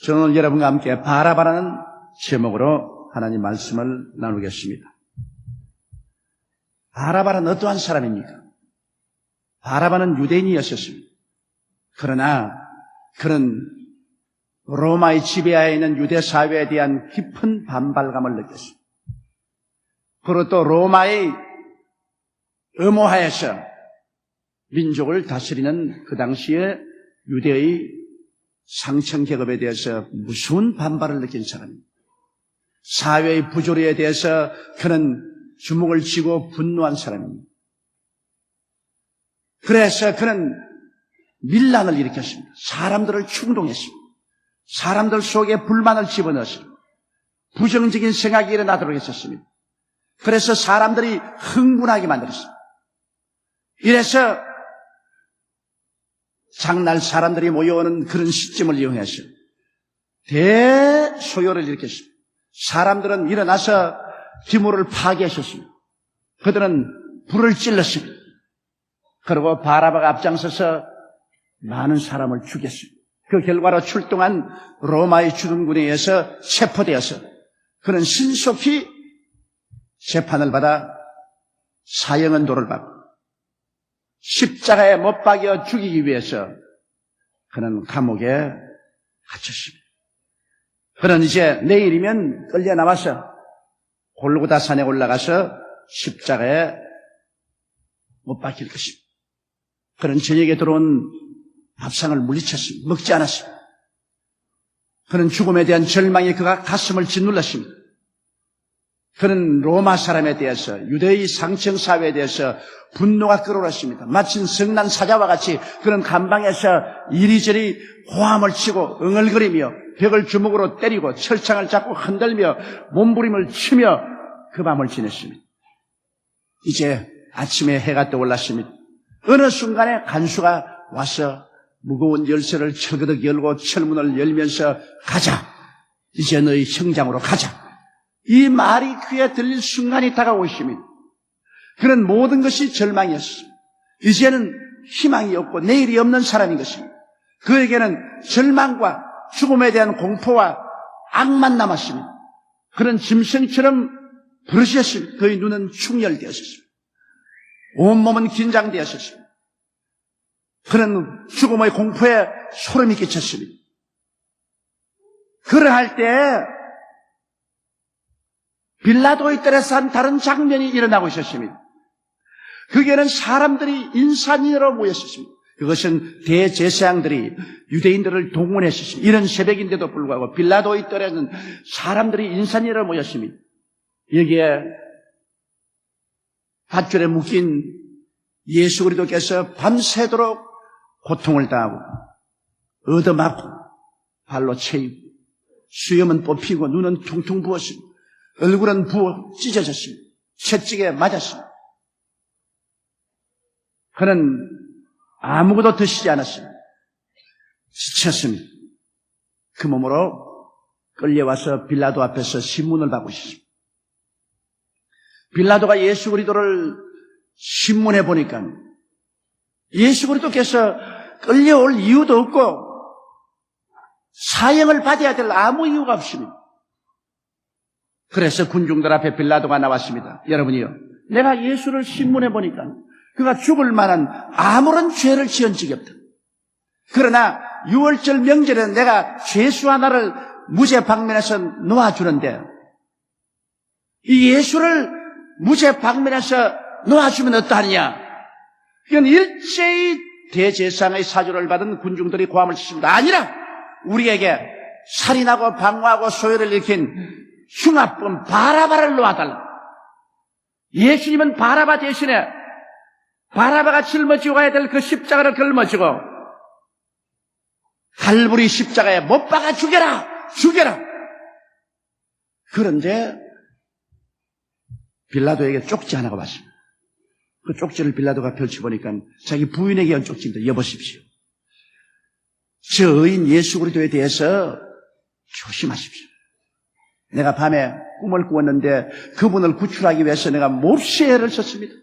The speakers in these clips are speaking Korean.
저는 오늘 여러분과 함께 바라바라는 제목으로 하나님 말씀을 나누겠습니다. 바라바는 어떠한 사람입니까? 바라바는 유대인이었습니다. 그러나 그는 로마의 지배하에 있는 유대 사회에 대한 깊은 반발감을 느꼈습니다. 그리고 또 로마의 의모하에서 민족을 다스리는 그 당시에 유대의 상층 계급에 대해서 무서운 반발을 느낀 사람입니다. 사회의 부조리에 대해서 그는 주먹을 쥐고 분노한 사람입니다. 그래서 그는 밀란을 일으켰습니다. 사람들을 충동했습니다. 사람들 속에 불만을 집어넣었습니다. 부정적인 생각이 일어나도록 했었습니다. 그래서 사람들이 흥분하게 만들었습니다. 이래서 장날 사람들이 모여오는 그런 시점을 이용해서 대소요를 일으켰습니다. 사람들은 일어나서 기물을 파괴하셨습니다. 그들은 불을 찔렀습니다. 그리고 바라바가 앞장서서 많은 사람을 죽였습니다. 그 결과로 출동한 로마의 주둔군에 의해서 체포되어서 그는 신속히 재판을 받아 사형언도를 받고 십자가에 못 박여 죽이기 위해서 그는 감옥에 갇혔습니다. 그는 이제 내일이면 끌려 나와서 골고다 산에 올라가서 십자가에 못 박힐 것입니다. 그는 저녁에 들어온 밥상을 물리쳤습니다. 먹지 않았습니다. 그는 죽음에 대한 절망이 그가 가슴을 짓눌렀습니다. 그는 로마 사람에 대해서, 유대의 상층 사회에 대해서 분노가 끓어올랐습니다. 마치 성난 사자와 같이 그는 감방에서 이리저리 호함을 치고 응얼거리며 벽을 주먹으로 때리고 철창을 잡고 흔들며 몸부림을 치며 그 밤을 지냈습니다. 이제 아침에 해가 떠올랐습니다. 어느 순간에 간수가 와서 무거운 열쇠를 철거덕 열고 철문을 열면서 가자. 이제 너희 형장으로 가자. 이 말이 귀에 들릴 순간이 다가오고 있습니다. 그는 모든 것이 절망이었습니다. 이제는 희망이 없고 내일이 없는 사람인 것입니다. 그에게는 절망과 죽음에 대한 공포와 악만 남았습니다. 그는 짐승처럼 부르짖었습니다. 그의 눈은 충혈되었습니다. 온몸은 긴장되었습니다. 그는 죽음의 공포에 소름이 끼쳤습니다. 그러할 때 빌라도의 뜰에서 한 다른 장면이 일어나고 있었습니다. 거기에는 사람들이 인산인해로 모였었습니다. 그것은 대제사장들이 유대인들을 동원했었습니다. 이런 새벽인데도 불구하고 빌라도의 뜰에는 사람들이 인산인해로 모였습니다. 여기에 밧줄에 묶인 예수 그리스도께서 밤새도록 고통을 당하고 얻어맞고 발로 채이고 수염은 뽑히고 눈은 퉁퉁 부었습니다. 얼굴은 부어 찢어졌습니다. 채찍에 맞았습니다. 그는 아무것도 드시지 않았습니다. 지쳤습니다. 그 몸으로 끌려와서 빌라도 앞에서 신문을 받고 있었습니다. 빌라도가 예수 그리스도를 신문해 보니까 예수 그리스도께서 끌려올 이유도 없고 사형을 받아야 될 아무 이유가 없습니다. 그래서 군중들 앞에 빌라도가 나왔습니다. 여러분이요, 내가 예수를 신문해 보니까 그가 죽을 만한 아무런 죄를 지은 적이 없다. 그러나 6월절 명절에는 내가 죄수 하나를 무죄 방면에서 놓아주는데 이 예수를 무죄 방면에서 놓아주면 어떠하느냐. 이건 일제히 대제사장의 사주를 받은 군중들이 고함을 치십니다. 아니라 우리에게 살인하고 방화하고 소요를 일으킨 흉악범 바라바를 놓아달라. 예수님은 바라바 대신에 바라바가 짊어지고 가야 될 그 십자가를 걸머지고 갈보리 십자가에 못 박아 죽여라! 죽여라! 그런데 빌라도에게 쪽지 하나가 왔습니다. 그 쪽지를 빌라도가 펼쳐보니까 자기 부인에게 온 쪽지입니다. 여보십시오. 저 의인 예수 그리스도에 대해서 조심하십시오. 내가 밤에 꿈을 꾸었는데 그분을 구출하기 위해서 내가 몹시 애를 썼습니다.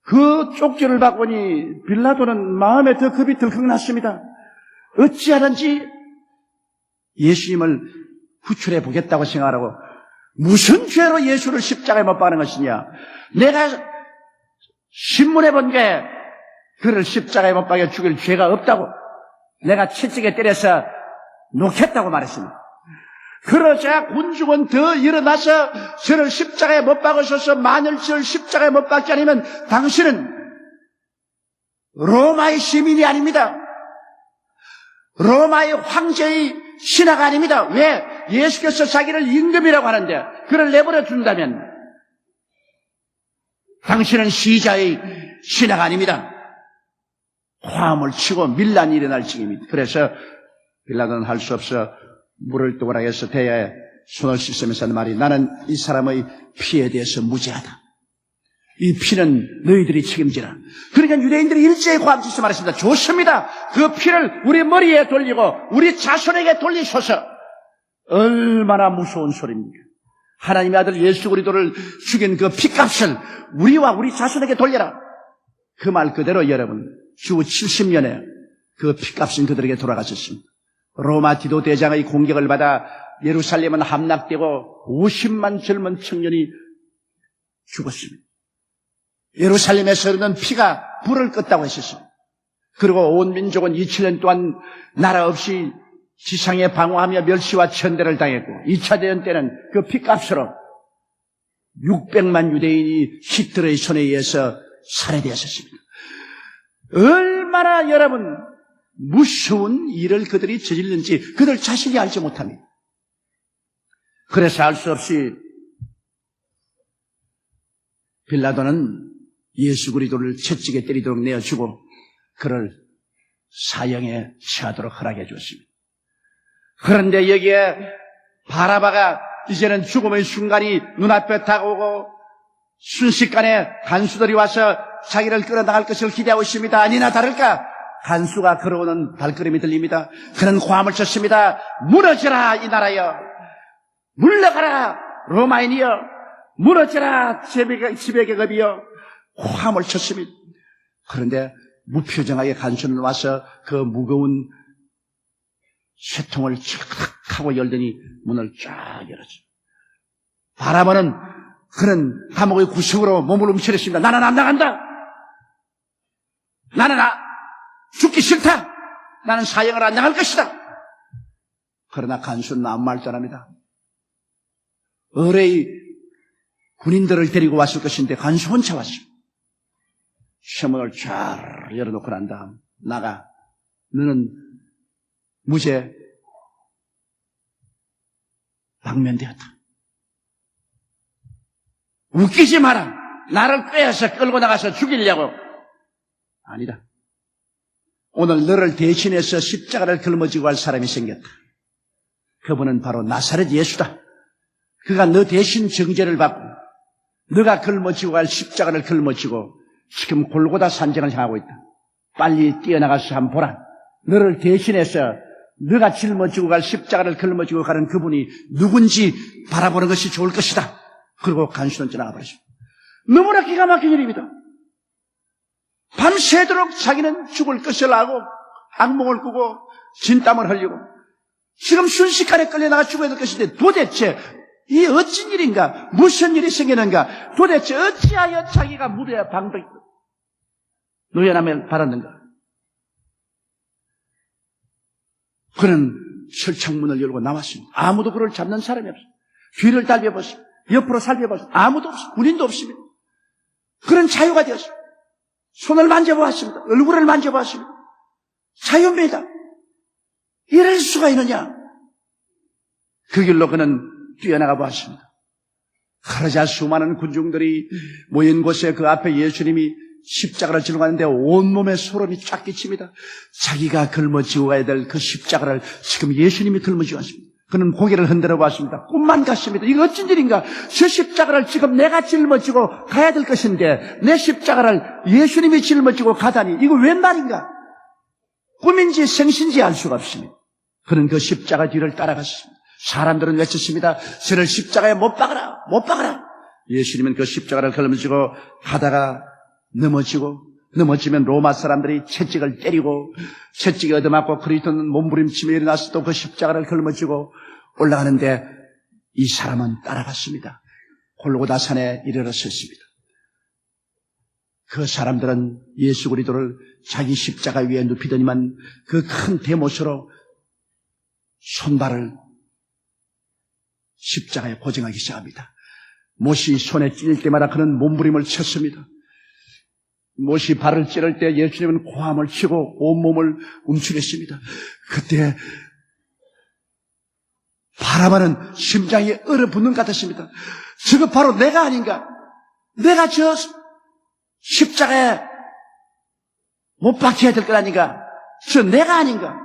그 쪽지를 받고니 빌라도는 마음에 더 겁이 덜컥 났습니다. 어찌하든지 예수님을 구출해 보겠다고 생각하고 무슨 죄로 예수를 십자가에 못 박는 것이냐? 내가 신문해 본 게 그를 십자가에 못 박여 죽일 죄가 없다고 내가 채찍에 때려서 놓겠다고 말했습니다. 그러자 군중은 더 일어나서 저를 십자가에 못 박으셔서 만일 저를 십자가에 못 박지 않으면 당신은 로마의 시민이 아닙니다. 로마의 황제의 신하가 아닙니다. 왜? 예수께서 자기를 임금이라고 하는데 그를 내버려 둔다면 당신은 시자의 신하가 아닙니다. 화음을 치고 밀란이 일어날 징입니다. 그래서 빌라도는 할 수 없어 물을 또락해서 대야에 손을 씻으면서 하는 말이 나는 이 사람의 피에 대해서 무죄하다. 이 피는 너희들이 책임지라. 그러니까 유대인들이 일제히 고함지서 말했습니다. 좋습니다. 그 피를 우리 머리에 돌리고 우리 자손에게 돌리소서. 얼마나 무서운 소리입니까? 하나님의 아들 예수 그리스도를 죽인 그 피값을 우리와 우리 자손에게 돌려라. 그 말 그대로 여러분 주 70년에 그 피값은 그들에게 돌아갔었습니다. 로마 디도 대장의 공격을 받아 예루살렘은 함락되고 50만 젊은 청년이 죽었습니다. 예루살렘에서 흐르는 피가 불을 껐다고 했었습니다. 그리고 온 민족은 2000년 동안 나라 없이 지상에 방황하며 멸시와 천대를 당했고 2차 대전 때는 그 피값으로 600만 유대인이 히틀러의 손에 의해서 살해되었습니다. 얼마나 여러분 무서운 일을 그들이 저질렀는지 그들 자신이 알지 못합니다. 그래서 알 수 없이 빌라도는 예수 그리스도를 채찍에 때리도록 내어주고 그를 사형에 처하도록 허락해 주었습니다. 그런데 여기에 바라바가 이제는 죽음의 순간이 눈앞에 다가오고 순식간에 간수들이 와서 자기를 끌어나갈 것을 기대하고 있습니다. 아니나 다를까 간수가 걸어오는 발걸음이 들립니다. 그는 고함을 쳤습니다. 무너져라 이 나라여, 물러가라 로마인이여, 무너져라 지배계급이여. 고함을 쳤습니다. 그런데 무표정하게 간수는 와서 그 무거운 쇠통을 촥 하고 열더니 문을 쫙 열었죠. 바라보는 그는 감옥의 구석으로 몸을 움츠렸습니다. 나는 안 나간다. 나는 죽기 싫다. 나는 사형을 안 당할 것이다. 그러나 간수는 아무 말도 안 합니다. 의뢰의 군인들을 데리고 왔을 것인데 간수 혼자 왔습니다. 쇠문을 쫙 열어놓고 난 다음 나가. 너는 무죄 방면되었다. 웃기지 마라. 나를 빼앗아 끌고 나가서 죽이려고. 아니다. 오늘 너를 대신해서 십자가를 짊어지고 갈 사람이 생겼다. 그분은 바로 나사렛 예수다. 그가 너 대신 정죄를 받고 너가 짊어지고 갈 십자가를 짊어지고 지금 골고다 산정을 향하고 있다. 빨리 뛰어나가서 한번 보라. 너를 대신해서 너가 짊어지고 갈 십자가를 짊어지고 가는 그분이 누군지 바라보는 것이 좋을 것이다. 그리고 간수는 지나가 버렸습니다. 너무나 기가 막힌 일입니다. 밤새도록 자기는 죽을 것을 알고 악몽을 꾸고 진땀을 흘리고 지금 순식간에 끌려나가 죽어야 될 것인데 도대체 이 어찌 일인가? 무슨 일이 생기는가? 도대체 어찌하여 자기가 무대에 방벽 노연함을 받았는가? 그는 철창문을 열고 나왔습니다. 아무도 그를 잡는 사람이 없습니다. 뒤를 달려보십니다. 옆으로 살펴보십니다. 아무도 없습니다. 군인도 없습니다. 그런 자유가 되었습니다. 손을 만져보았습니다. 얼굴을 만져보았습니다. 자유입니다. 이럴 수가 있느냐? 그 길로 그는 뛰어나가 보았습니다. 그러자 수많은 군중들이 모인 곳에 그 앞에 예수님이 십자가를 지고 가는데 온몸에 소름이 쫙 끼칩니다. 자기가 짊어지고 가야 될 그 십자가를 지금 예수님이 짊어지고 왔습니다. 그는 고개를 흔들어 보았습니다. 꿈만 같습니다. 이거 어쩐 일인가? 저 십자가를 지금 내가 짊어지고 가야 될 것인데 내 십자가를 예수님이 짊어지고 가다니 이거 웬 말인가? 꿈인지 생신지 알 수가 없습니다. 그는 그 십자가 뒤를 따라갔습니다. 사람들은 외쳤습니다. 저를 십자가에 못 박아라, 못 박아라. 예수님은 그 십자가를 짊어지고 가다가 넘어지고 넘어지면 로마 사람들이 채찍을 때리고 채찍이 얻어맞고 그리스도는 몸부림치며 일어나서 또 그 십자가를 걸머쥐고 올라가는데 이 사람은 따라갔습니다. 골고다산에 이르렀습니다. 그 사람들은 예수 그리스도를 자기 십자가 위에 눕히더니만 그 큰 대못으로 손발을 십자가에 고정하기 시작합니다. 못이 손에 찔릴 때마다 그는 몸부림을 쳤습니다. 못이 발을 찌를 때 예수님은 고함을 치고 온몸을 움츠렸습니다. 그때 바라바는 심장이 얼어붙는 것 같았습니다. 저거 바로 내가 아닌가? 내가 저 십자가에 못 박혀야 될 것 아닌가? 저 내가 아닌가?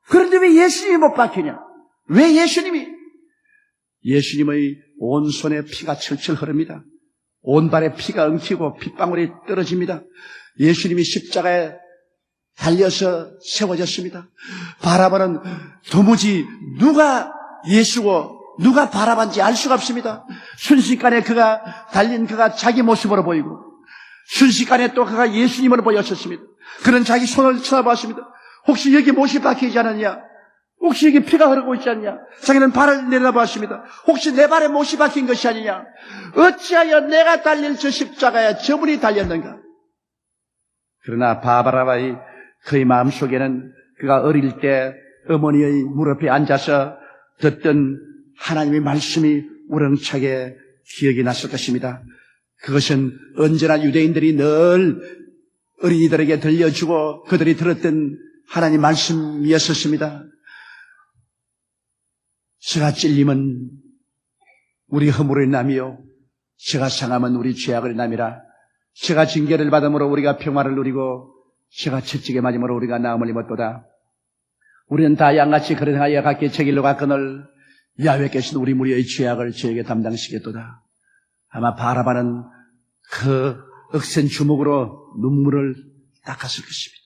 그런데 왜 예수님이 못 박히냐? 왜 예수님이? 예수님의 온 손에 피가 철철 흐릅니다. 온 발에 피가 엉키고 핏방울이 떨어집니다. 예수님이 십자가에 달려서 세워졌습니다. 바라바는 도무지 누가 예수고 누가 바라바인지 알 수가 없습니다. 순식간에 그가 달린 그가 자기 모습으로 보이고 순식간에 또 그가 예수님으로 보였었습니다. 그는 자기 손을 쳐다봤습니다. 혹시 여기 못이 박히지 않았냐? 혹시 여기 피가 흐르고 있지 않냐? 자기는 발을 내려다봤습니다. 혹시 내 발에 못이 박힌 것이 아니냐? 어찌하여 내가 달릴 저 십자가에 저분이 달렸는가? 그러나 바라바의 그의 마음속에는 그가 어릴 때 어머니의 무릎에 앉아서 듣던 하나님의 말씀이 우렁차게 기억이 났을 것입니다. 그것은 언제나 유대인들이 늘 어린이들에게 들려주고 그들이 들었던 하나님 말씀이었었습니다. 저가 찔림은 우리 허물의 남이요 저가 상함은 우리 죄악의 남이라. 저가 징계를 받음으로 우리가 평화를 누리고 저가 채찍에 맞음으로 우리가 나음을 입었도다. 우리는 다 양같이 그러하여 각기 제 길로 갔거늘 야훼께서는 우리 무리의 죄악을 저에게 담당시켰도다. 아마 바라바는 그 억센 주먹으로 눈물을 닦았을 것입니다.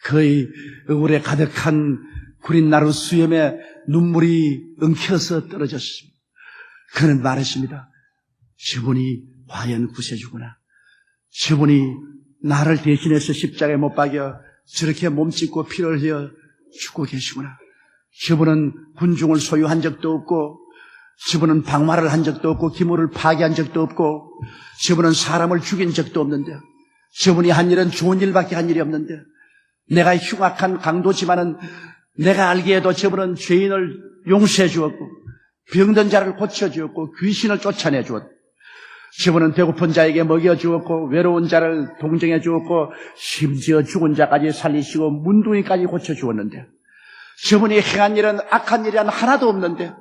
그의 얼굴에 가득한 구린 나루 수염에 눈물이 엉켜서 떨어졌습니다. 그는 말했습니다. 저분이 과연 구세주구나. 저분이 나를 대신해서 십자가에 못 박여 저렇게 몸짓고 피를 흘려 죽고 계시구나. 저분은 군중을 소유한 적도 없고 저분은 박말을 한 적도 없고 기물을 파괴한 적도 없고 저분은 사람을 죽인 적도 없는데 저분이 한 일은 좋은 일밖에 한 일이 없는데 내가 흉악한 강도지만은 내가 알기에도 저분은 죄인을 용서해 주었고 병든 자를 고쳐 주었고 귀신을 쫓아내 주었고 저분은 배고픈 자에게 먹여 주었고 외로운 자를 동정해 주었고 심지어 죽은 자까지 살리시고 문둥이까지 고쳐 주었는데 저분이 행한 일은 악한 일이 하나도 없는데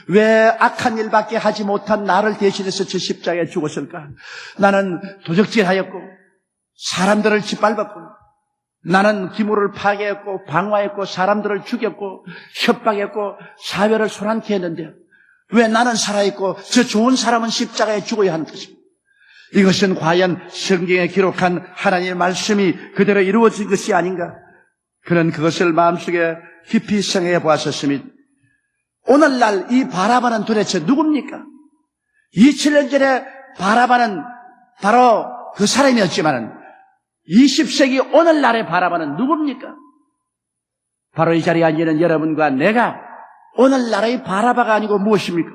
왜 악한 일밖에 하지 못한 나를 대신해서 저 십자가에 죽었을까? 나는 도적질하였고 사람들을 짓밟았고 나는 기물을 파괴했고 방화했고 사람들을 죽였고 협박했고 사회를 소란케 했는데 왜 나는 살아있고 저 좋은 사람은 십자가에 죽어야 하는 것입니까? 이것은 과연 성경에 기록한 하나님의 말씀이 그대로 이루어진 것이 아닌가? 그는 그것을 마음속에 깊이 생각해 보았었습니다. 오늘날 이 바라바는 도대체 누굽니까? 2000년 전에 바라바는 바로 그 사람이었지만은 20세기 오늘날의 바라바는 누굽니까? 바로 이 자리에 앉아있는 여러분과 내가 오늘날의 바라바가 아니고 무엇입니까?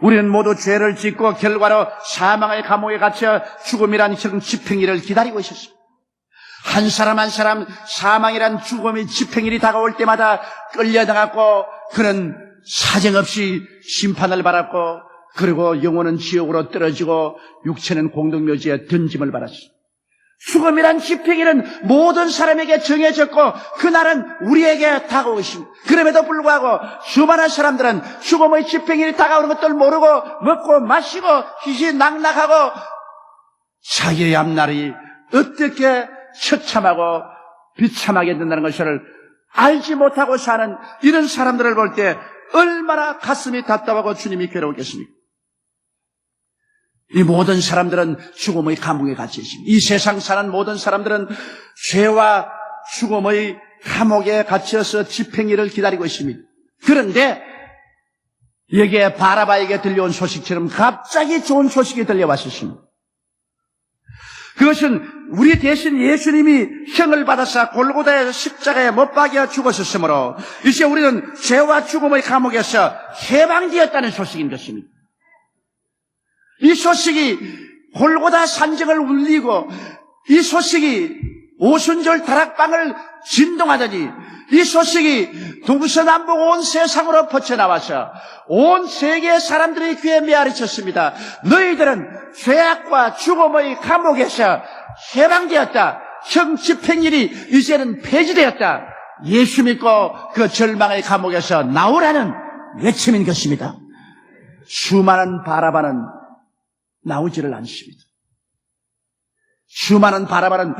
우리는 모두 죄를 짓고 결과로 사망의 감옥에 갇혀 죽음이란 형 집행일을 기다리고 있었습니다. 한 사람 한 사람 사망이란 죽음의 집행일이 다가올 때마다 끌려나갔고 그는 사정없이 심판을 받았고 그리고 영혼은 지옥으로 떨어지고 육체는 공동묘지에 던짐을 받았습니다. 죽음이란 집행일은 모든 사람에게 정해졌고 그날은 우리에게 다가오고 있습니다. 그럼에도 불구하고 수많은 사람들은 죽음의 집행일이 다가오는 것들 모르고 먹고 마시고 희희낙낙하고 자기의 앞날이 어떻게 처참하고 비참하게 된다는 것을 알지 못하고 사는 이런 사람들을 볼 때 얼마나 가슴이 답답하고 주님이 괴로우겠습니까? 이 모든 사람들은 죽음의 감옥에 갇혀 있습니다. 이 세상 사는 모든 사람들은 죄와 죽음의 감옥에 갇혀서 집행일을 기다리고 있습니다. 그런데 여기에 바라바에게 들려온 소식처럼 갑자기 좋은 소식이 들려왔었습니다. 그것은 우리 대신 예수님이 형을 받아서 골고다에서 십자가에 못 박여 죽으셨으므로 이제 우리는 죄와 죽음의 감옥에서 해방되었다는 소식인 것입니다. 이 소식이 골고다 산정을 울리고 이 소식이 오순절 다락방을 진동하더니 이 소식이 동서남북 온 세상으로 퍼져나와서 온 세계의 사람들의 귀에 메아리쳤습니다. 너희들은 죄악과 죽음의 감옥에서 해방되었다. 형 집행일이 이제는 폐지되었다. 예수 믿고 그 절망의 감옥에서 나오라는 외침인 것입니다. 수많은 바라바는 나오지를 않습니다. 수많은 바라바는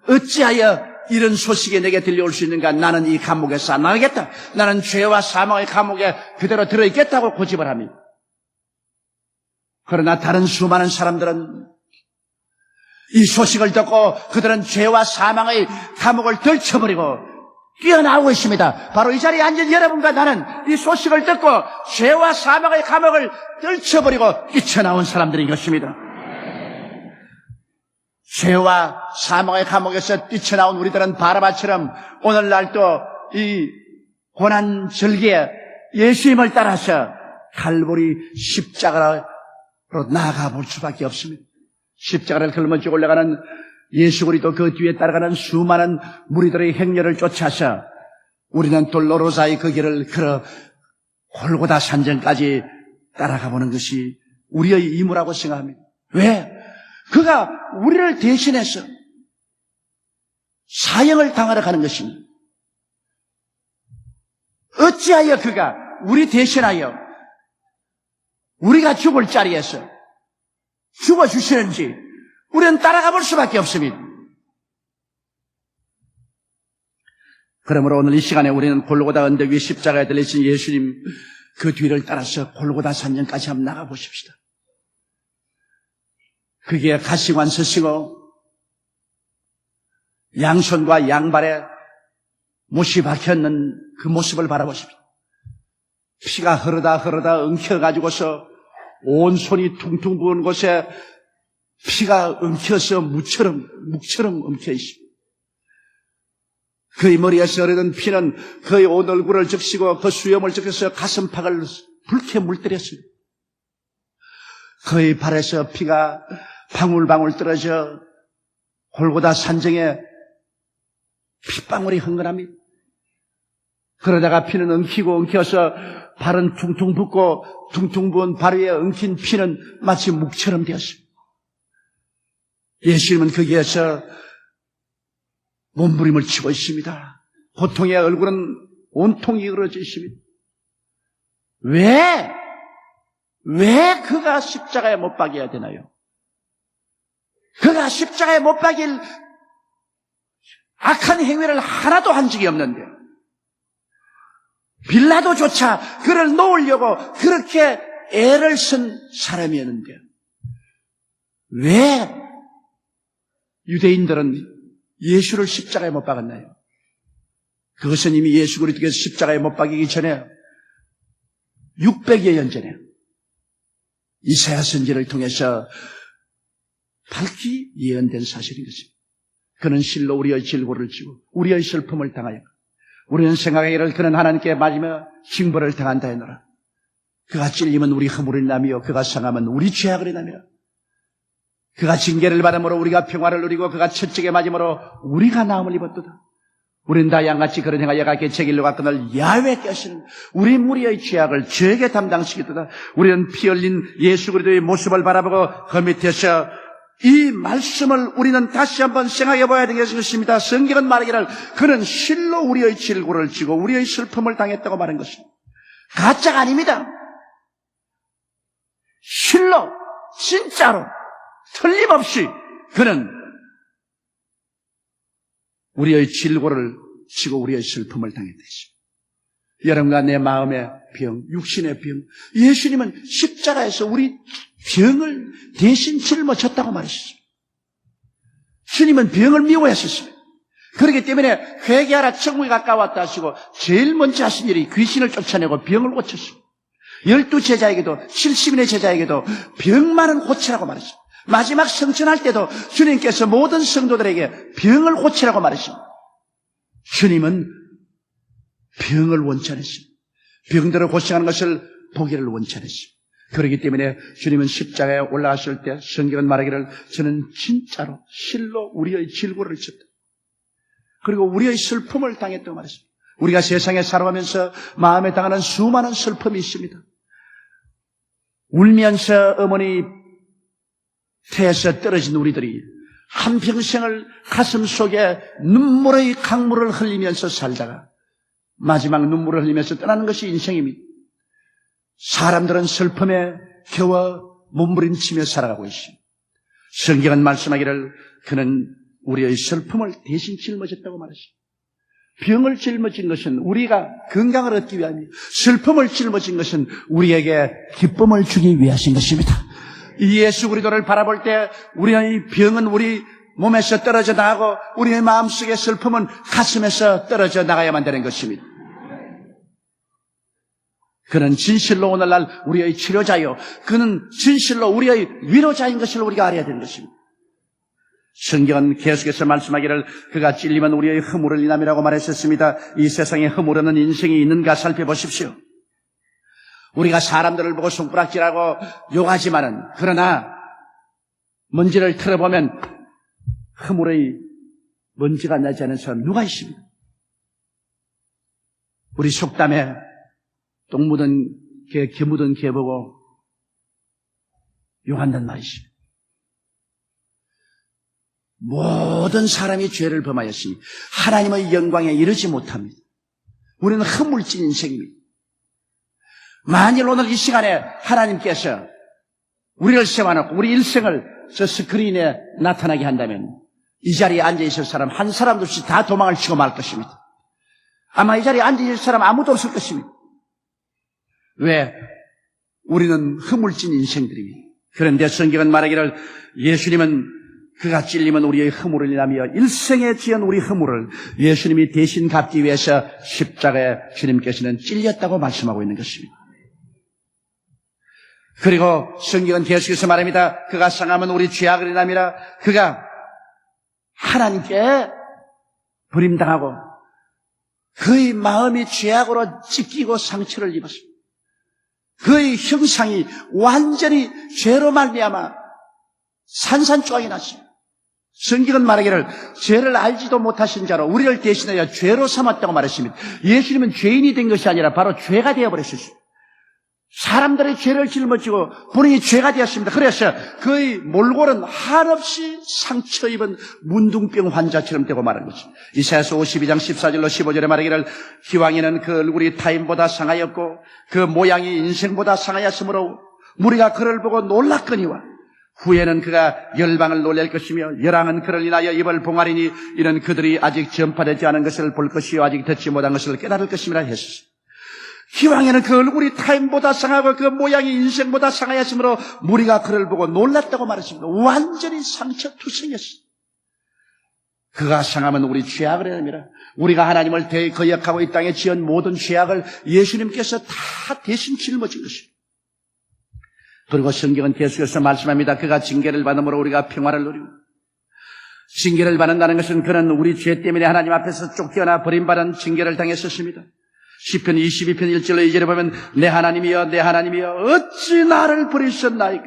어찌하여 이런 소식이 내게 들려올 수 있는가? 나는 이 감옥에서 안 나가겠다. 나는 죄와 사망의 감옥에 그대로 들어있겠다고 고집을 합니다. 그러나 다른 수많은 사람들은 이 소식을 듣고 그들은 죄와 사망의 감옥을 떨쳐버리고 뛰어나오고 있습니다. 바로 이 자리에 앉은 여러분과 나는 이 소식을 듣고 죄와 사망의 감옥을 떨쳐버리고 뛰쳐나온 사람들인 것입니다. 죄와 사망의 감옥에서 뛰쳐나온 우리들은 바라바처럼 오늘날도 이 고난절기에 예수님을 따라서 칼보리 십자가로 나아가 볼 수밖에 없습니다. 십자가를 걸머쥐고 올라가는 예수 그리스도 그 뒤에 따라가는 수많은 무리들의 행렬을 쫓아서 우리는 돌로로사의 그 길을 걸어 골고다 산정까지 따라가 보는 것이 우리의 임무라고 생각합니다. 왜? 그가 우리를 대신해서 사형을 당하러 가는 것입니다. 어찌하여 그가 우리 대신하여 우리가 죽을 자리에서 죽어주시는지 우리는 따라가 볼 수밖에 없습니다. 그러므로 오늘 이 시간에 우리는 골고다 언덕 위 십자가에 달리신 예수님 그 뒤를 따라서 골고다 산정까지 한번 나가보십시다. 그게 가시관 서시고 양손과 양발에 못이 박혀있는 그 모습을 바라보십시오. 피가 흐르다 엉켜가지고서 온 손이 퉁퉁 부은 곳에 피가 엉켜서 묵처럼 엉켜 있습니다. 그의 머리에서 흐르는 피는 그의 온 얼굴을 적시고 그 수염을 적셔서 가슴팍을 붉게 물들였습니다. 그의 발에서 피가 방울방울 떨어져 골고다 산정에 핏방울이 흥건합니다. 그러다가 피는 엉켜서 발은 퉁퉁 붓고 퉁퉁 부은 발 위에 엉킨 피는 마치 묵처럼 되었습니다. 예수님은 거기에서 몸부림을 치고 있습니다. 고통의 얼굴은 온통이 으그러져 있습니다. 왜 그가 십자가에 못 박여야 되나요? 그가 십자가에 못 박일 악한 행위를 하나도 한 적이 없는데 빌라도조차 그를 놓으려고 그렇게 애를 쓴 사람이었는데 왜 유대인들은 예수를 십자가에 못 박았나요? 그것은 이미 예수 그리스도께서 십자가에 못 박이기 전에 600여 년 전에 이사야 선지를 통해서 밝히 예언된 사실인 것입니다. 그는 실로 우리의 질고를 지고 우리의 슬픔을 당하여 우리는 생각하기를 그는 하나님께 맞으며 징벌을 당한다 하노라. 그가 찔림은 우리 허물을 인하며 그가 상함은 우리 죄악을 인하며 그가 징계를 받음으로 우리가 평화를 누리고 그가 채찍에 맞음으로 우리가 나음을 입었도다. 우리는 다 양같이 그런 행하여 가게 제 길로 갔거늘 야훼께 하시는 우리 무리의 죄악을 저에게 담당시키도다. 우리는 피 흘린 예수 그리스도의 모습을 바라보고 그 밑에서 이 말씀을 우리는 다시 한번 생각해 봐야 되겠습니다. 성경은 말하기를 그는 실로 우리의 질고를 지고 우리의 슬픔을 당했다고 말한 것입니다. 가짜가 아닙니다. 실로 진짜로 틀림없이 그는 우리의 질고를 지고 우리의 슬픔을 당했다. 여러분과 내 마음의 병, 육신의 병, 예수님은 십자가에서 우리 병을 대신 짊어졌다고 말했습니다. 주님은 병을 미워했었습니다. 그렇기 때문에 회개하라 천국이 가까웠다 하시고 제일 먼저 하신 일이 귀신을 쫓아내고 병을 고쳤습니다. 12 제자에게도 70인의 제자에게도 병 많은 고치라고 말했습니다. 마지막 성천할 때도 주님께서 모든 성도들에게 병을 고치라고 말하십니다. 주님은 병을 원치 않으십니다. 병들어 고생하는 것을 보기를 원치 않으십니다. 그렇기 때문에 주님은 십자가에 올라가실 때 성경은 말하기를 저는 진짜로 실로 우리의 질고를 졌다. 그리고 우리의 슬픔을 당했다고 말했습니다. 우리가 세상에 살아가면서 마음에 당하는 수많은 슬픔이 있습니다. 울면서 어머니 태에서 떨어진 우리들이 한평생을 가슴 속에 눈물의 강물을 흘리면서 살다가 마지막 눈물을 흘리면서 떠나는 것이 인생입니다. 사람들은 슬픔에 겨워 몸부림치며 살아가고 있습니다. 성경은 말씀하기를 그는 우리의 슬픔을 대신 짊어졌다고 말했습니다. 병을 짊어진 것은 우리가 건강을 얻기 위함이요, 슬픔을 짊어진 것은 우리에게 기쁨을 주기 위하신 것입니다. 이 예수 그리스도를 바라볼 때 우리의 병은 우리 몸에서 떨어져 나가고 우리의 마음속의 슬픔은 가슴에서 떨어져 나가야만 되는 것입니다. 그는 진실로 오늘날 우리의 치료자요, 그는 진실로 우리의 위로자인 것을 우리가 알아야 되는 것입니다. 성경은 계속해서 말씀하기를 그가 찔리면 우리의 허물을 인함이라고 말했었습니다. 이 세상에 허물 없는 인생이 있는가 살펴보십시오. 우리가 사람들을 보고 손가락질하고 욕하지만은, 그러나 먼지를 털어보면 허물의 먼지가 나지 않은 사람 누가 있습니까? 우리 속담에 똥 묻은 개, 개 묻은 개 보고 욕한단 말이십니다. 모든 사람이 죄를 범하였으니 하나님의 영광에 이르지 못합니다. 우리는 허물진 인생입니다. 만일 오늘 이 시간에 하나님께서 우리를 세워놓고 우리 일생을 저 스크린에 나타나게 한다면 이 자리에 앉아있을 사람 한 사람도 없이 다 도망을 치고 말 것입니다. 아마 이 자리에 앉아있을 사람 아무도 없을 것입니다. 왜? 우리는 허물진 인생들입니다. 그런데 성경은 말하기를 예수님은 그가 찔리면 우리의 허물을 인하며 일생에 지은 우리 허물을 예수님이 대신 갚기 위해서 십자가에 주님께서는 찔렸다고 말씀하고 있는 것입니다. 그리고 성경은 계속해서 말합니다. 그가 상하면 우리 죄악을 인함이라. 그가 하나님께 버림당하고 그의 마음이 죄악으로 찢기고 상처를 입었습니다. 그의 형상이 완전히 죄로 말미암아 산산조각이 났습니다. 성경은 말하기를 죄를 알지도 못하신 자로 우리를 대신하여 죄로 삼았다고 말했습니다. 예수님은 죄인이 된 것이 아니라 바로 죄가 되어버렸습니다. 사람들의 죄를 짊어지고 본인이 죄가 되었습니다. 그래서 그의 몰골은 한없이 상처 입은 문둥병 환자처럼 되고 말한 것입니다. 이사야서 52장 14절로 15절에 말하기를 기왕에는 그 얼굴이 타인보다 상하였고 그 모양이 인생보다 상하였으므로 우리가 그를 보고 놀랐거니와 후에는 그가 열방을 놀랄 것이며 열왕은 그를 인하여 입을 봉하리니 이는 그들이 아직 전파되지 않은 것을 볼 것이요 아직 듣지 못한 것을 깨달을 것임이라 했습니다. 기왕에는 그 얼굴이 타인보다 상하고 그 모양이 인생보다 상하였으므로 우리가 그를 보고 놀랐다고 말했습니다. 완전히 상처투성이었습니다. 그가 상하면 우리 죄악을 해냅니다. 우리가 하나님을 거역하고 이 땅에 지은 모든 죄악을 예수님께서 다 대신 짊어진 것입니다. 그리고 성경은 계속해서 말씀합니다. 그가 징계를 받음으로 우리가 평화를 누리고, 징계를 받는다는 것은 그는 우리 죄 때문에 하나님 앞에서 쫓겨나 버림받은 징계를 당했었습니다. 시편 22편 1절로 2절에 보면 내 하나님이여 내 하나님이여 어찌 나를 버리셨나이까,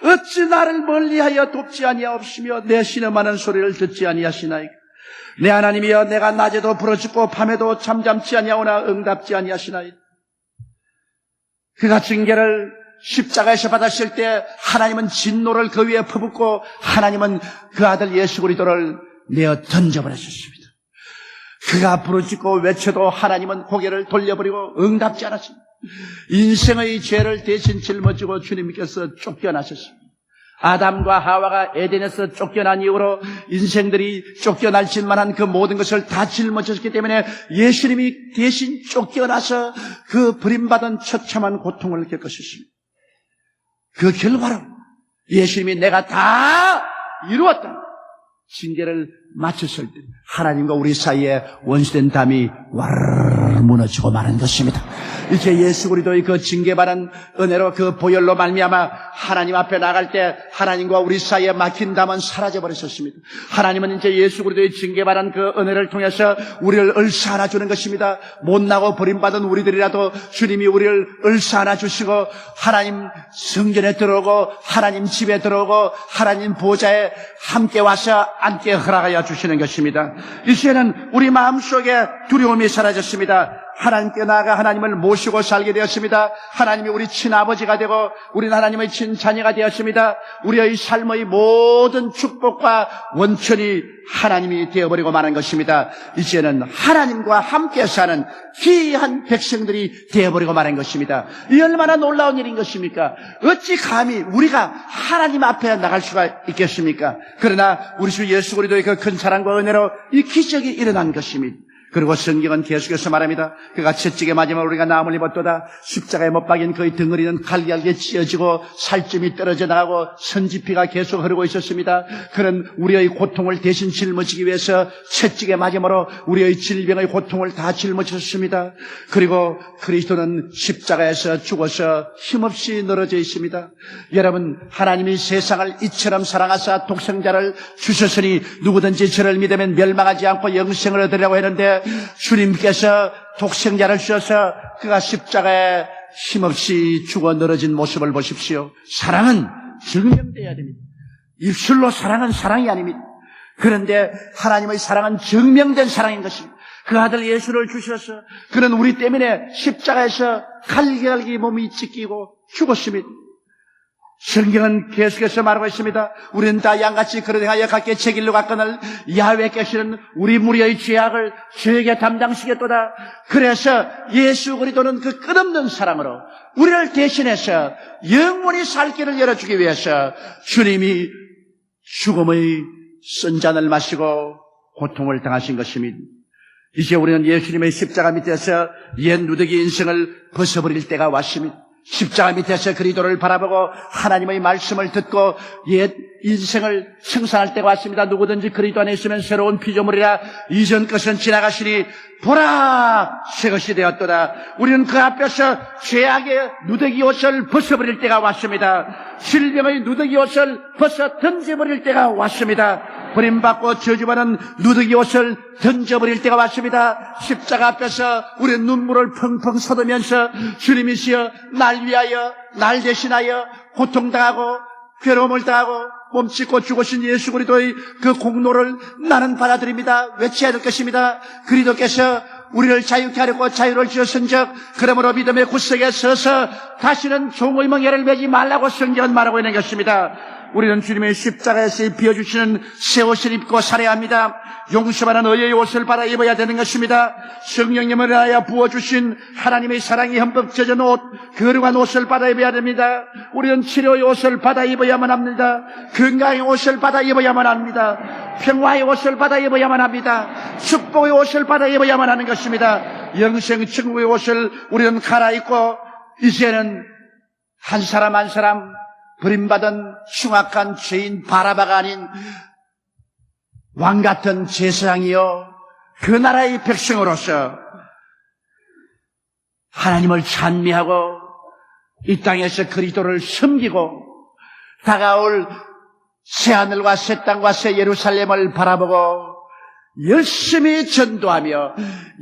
어찌 나를 멀리하여 돕지 아니하옵시며 내 신음하는 소리를 듣지 아니하시나이까. 내 하나님이여 내가 낮에도 부르짖고 밤에도 잠잠치 아니하오나 응답지 아니하시나이까. 그가 징계를 십자가에서 받았을 때 하나님은 진노를 그 위에 퍼붓고 하나님은 그 아들 예수 그리스도를 내어 던져버렸습니다. 그가 부르짖고 외쳐도 하나님은 고개를 돌려버리고 응답지 않았습니다. 인생의 죄를 대신 짊어지고 주님께서 쫓겨나셨습니다. 아담과 하와가 에덴에서 쫓겨난 이후로 인생들이 쫓겨날 짓만한 그 모든 것을 다 짊어졌기 때문에 예수님이 대신 쫓겨나서 그 버림받은 처참한 고통을 겪으셨습니다. 그 결과로 예수님이 내가 다 이루었다, 징계를 마쳤을 때 하나님과 우리 사이에 원수된 담이 와르르 무너지고 마는 것입니다. 이제 예수 그리스도의 그 징계받은 은혜로 그 보혈로 말미암아 하나님 앞에 나갈 때 하나님과 우리 사이에 막힌 담은 사라져버렸었습니다. 하나님은 이제 예수 그리스도의 징계받은 그 은혜를 통해서 우리를 을사하나 주는 것입니다. 못나고 버림받은 우리들이라도 주님이 우리를 을사하나 주시고 하나님 성전에 들어오고 하나님 집에 들어오고 하나님 보좌에 함께 와서 앉게 허락하여 주시는 것입니다. 이제는 우리 마음속에 두려움이 사라졌습니다. 하나님께 나아가 하나님을 모시고 살게 되었습니다. 하나님이 우리 친아버지가 되고 우리는 하나님의 친자녀가 되었습니다. 우리의 삶의 모든 축복과 원천이 하나님이 되어버리고 마는 것입니다. 이제는 하나님과 함께 사는 귀한 백성들이 되어버리고 마는 것입니다. 이 얼마나 놀라운 일인 것입니까? 어찌 감히 우리가 하나님 앞에 나갈 수가 있겠습니까? 그러나 우리 주 예수 그리스도의 그 큰 사랑과 은혜로 이 기적이 일어난 것입니다. 그리고 성경은 계속해서 말합니다. 그가 채찍에 맞으면 우리가 나음을 입었도다. 십자가에 못 박인 그의 덩어리는 갈갈게 찢어지고 살점이 떨어져 나가고 선지피가 계속 흐르고 있었습니다. 그는 우리의 고통을 대신 짊어지기 위해서 채찍에 맞음으로 우리의 질병의 고통을 다 짊어졌습니다. 그리고 그리스도는 십자가에서 죽어서 힘없이 늘어져 있습니다. 여러분, 하나님이 세상을 이처럼 사랑하사 독생자를 주셨으니 누구든지 저를 믿으면 멸망하지 않고 영생을 얻으려고 했는데 주님께서 독생자를 주셔서 그가 십자가에 힘없이 죽어 늘어진 모습을 보십시오. 사랑은 증명되어야 됩니다. 입술로 사랑은 사랑이 아닙니다. 그런데 하나님의 사랑은 증명된 사랑인 것입니다. 그 아들 예수를 주셔서 그는 우리 때문에 십자가에서 갈기갈기 몸이 찢기고 죽었습니다. 성경은 계속해서 말하고 있습니다. 우리는 다 양같이 그릇 행하여 각기 제 길로 갔거늘 야훼께서는 우리 무리의 죄악을 저에게 담당시켰도다. 그래서 예수 그리스도는 그 끝없는 사랑으로 우리를 대신해서 영원히 살 길을 열어주기 위해서 주님이 죽음의 쓴 잔을 마시고 고통을 당하신 것입니다. 이제 우리는 예수님의 십자가 밑에서 옛 누더기 인생을 벗어버릴 때가 왔습니다. 십자가 밑에서 그리스도를 바라보고 하나님의 말씀을 듣고 옛 인생을 청산할 때가 왔습니다. 누구든지 그리스도 안에 있으면 새로운 피조물이라 이전 것은 지나가시니 보라 새 것이 되었도다. 우리는 그 앞에서 죄악의 누더기 옷을 벗어버릴 때가 왔습니다. 질병의 누더기 옷을 벗어 던져버릴 때가 왔습니다. 버림받고 저주받은 누더기 옷을 던져버릴 때가 왔습니다. 십자가 앞에서 우리의 눈물을 펑펑 쏟으면서 주님이시여 날 위하여 날 대신하여 고통당하고 괴로움을 당하고 몸짓고 죽으신 예수 그리스도의 그 공로를 나는 받아들입니다. 외쳐야 될 것입니다. 그리스도께서 우리를 자유케 하려고 자유를 주셨은즉 그러므로 믿음의 구석에 서서 다시는 종의 멍에를 매지 말라고 성경은 말하고 있는 것입니다. 우리는 주님의 십자가에서 비어주시는 새 옷을 입고 살아야 합니다. 용서받은 의의 옷을 받아 입어야 되는 것입니다. 성령님을 하여 부어주신 하나님의 사랑이 흠뻑 젖은 옷, 거룩한 옷을 받아 입어야 됩니다. 우리는 치료의 옷을 받아 입어야만 합니다. 건강의 옷을 받아 입어야만 합니다. 평화의 옷을 받아 입어야만 합니다. 축복의 옷을 받아 입어야만 하는 것입니다. 영생 천국의 옷을 우리는 갈아입고 이제는 한 사람 한 사람 버림받은 흉악한 죄인 바라바가 아닌 왕같은 제사장이요 그 나라의 백성으로서 하나님을 찬미하고 이 땅에서 그리스도를 섬기고 다가올 새하늘과 새 땅과 새 예루살렘을 바라보고 열심히 전도하며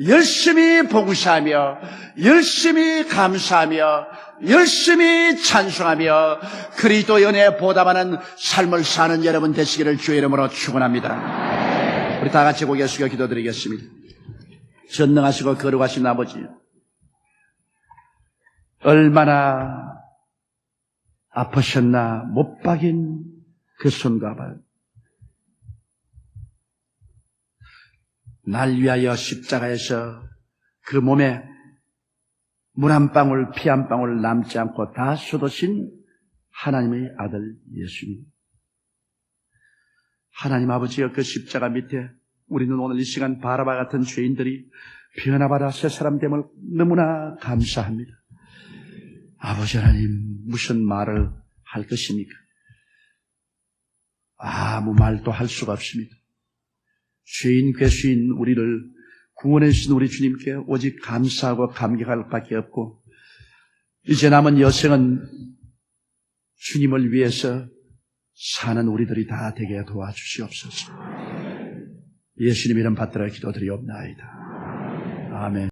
열심히 봉사하며 열심히 감사하며 열심히 찬송하며 그리스도의 은혜에 보답하는 삶을 사는 여러분 되시기를 주의 이름으로 축원합니다. 우리 다 같이 고개 숙여 기도드리겠습니다. 전능하시고 거룩하신 아버지, 얼마나 아프셨나 못 박인 그 손과 발, 날 위하여 십자가에서 그 몸에 물 한 방울 피 한 방울 남지 않고 다 쏟으신 하나님의 아들 예수님. 하나님 아버지여, 그 십자가 밑에 우리는 오늘 이 시간 바라바 같은 죄인들이 변화받아 새 사람 됨을 너무나 감사합니다. 아버지 하나님, 무슨 말을 할 것입니까? 아무 말도 할 수가 없습니다. 죄인 괴수인 우리를 구원해 주신 우리 주님께 오직 감사하고 감격할 밖에 없고, 이제 남은 여생은 주님을 위해서 사는 우리들이 다 되게 도와주시옵소서. 예수님 이름 받들어 기도드리옵나이다. 아멘.